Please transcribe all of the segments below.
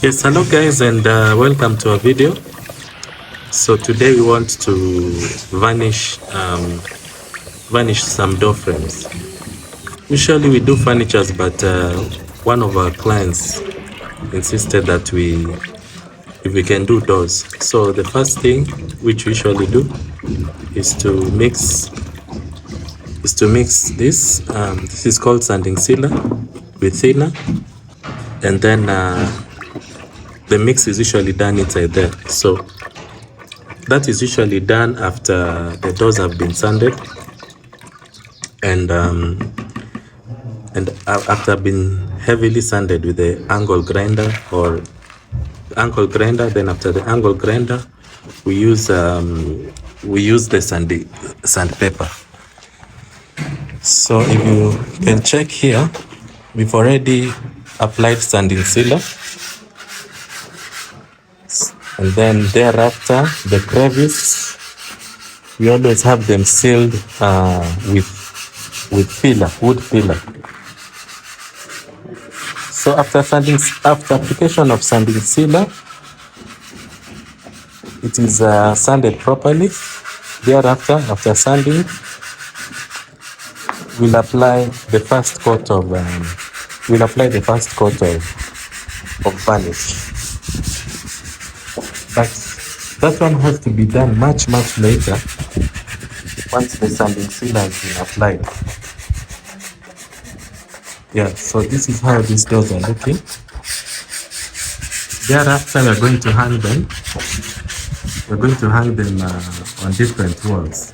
Yes, hello guys, and welcome to our video. So today we want to varnish some door frames. Usually we do furnitures, but one of our clients insisted that if we can do doors. So the first thing which we usually do is to mix this. This is called sanding sealer with thinner, and then the mix is usually done inside there. So that is usually done after the doors have been sanded and after being heavily sanded with the angle grinder or angle grinder. Then after the angle grinder, we use the sandpaper. So if you can check here, we've already applied sanding sealer, and then thereafter the crevice, we always have them sealed with filler, wood filler. So after application of sanding sealer, it is sanded properly. Thereafter, after sanding, we'll apply the first coat of varnish. But that one has to be done much later, once the sanding sealer has been applied. Yeah, so this is how these doors are looking. Thereafter, we're going to hang them. On different walls.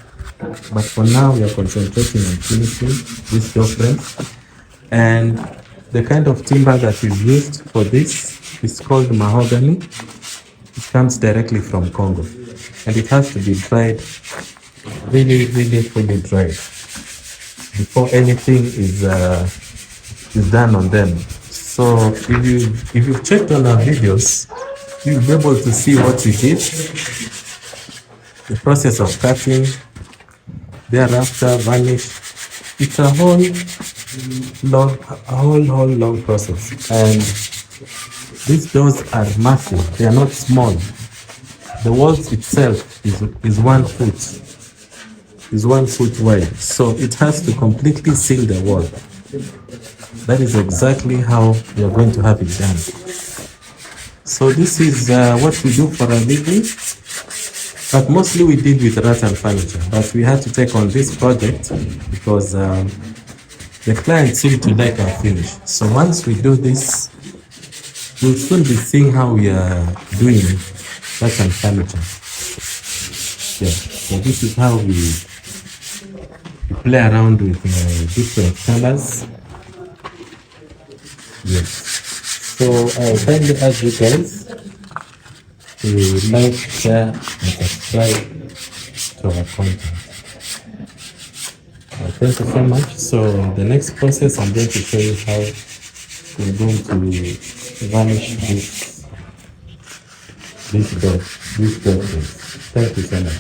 But for now, we are concentrating on finishing this door frame. And the kind of timber that is used for this is called mahogany. It comes directly from Congo, and it has to be dried, really fully dried, before anything is done on them. So if you've checked on our videos, you'll be able to see what we did, the process of cutting, thereafter varnish. It's a whole long process, and these doors are massive. They are not small. The walls itself is 1 foot. Is 1 foot wide, so it has to completely seal the wall. That is exactly how we are going to have it done. So this is what we do for a living, but mostly we deal with Rattan furniture. But we had to take on this project because the client seemed to like our finish. So once we do this, we'll soon be seeing how we are doing Rattan furniture. Yeah, so this is how we play around with different colors. Yes. So I kindly ask you guys to like, share, and subscribe to our content. Thank you so much. So the next process, I'm going to show you how we're going to varnish this door. Thank you so much.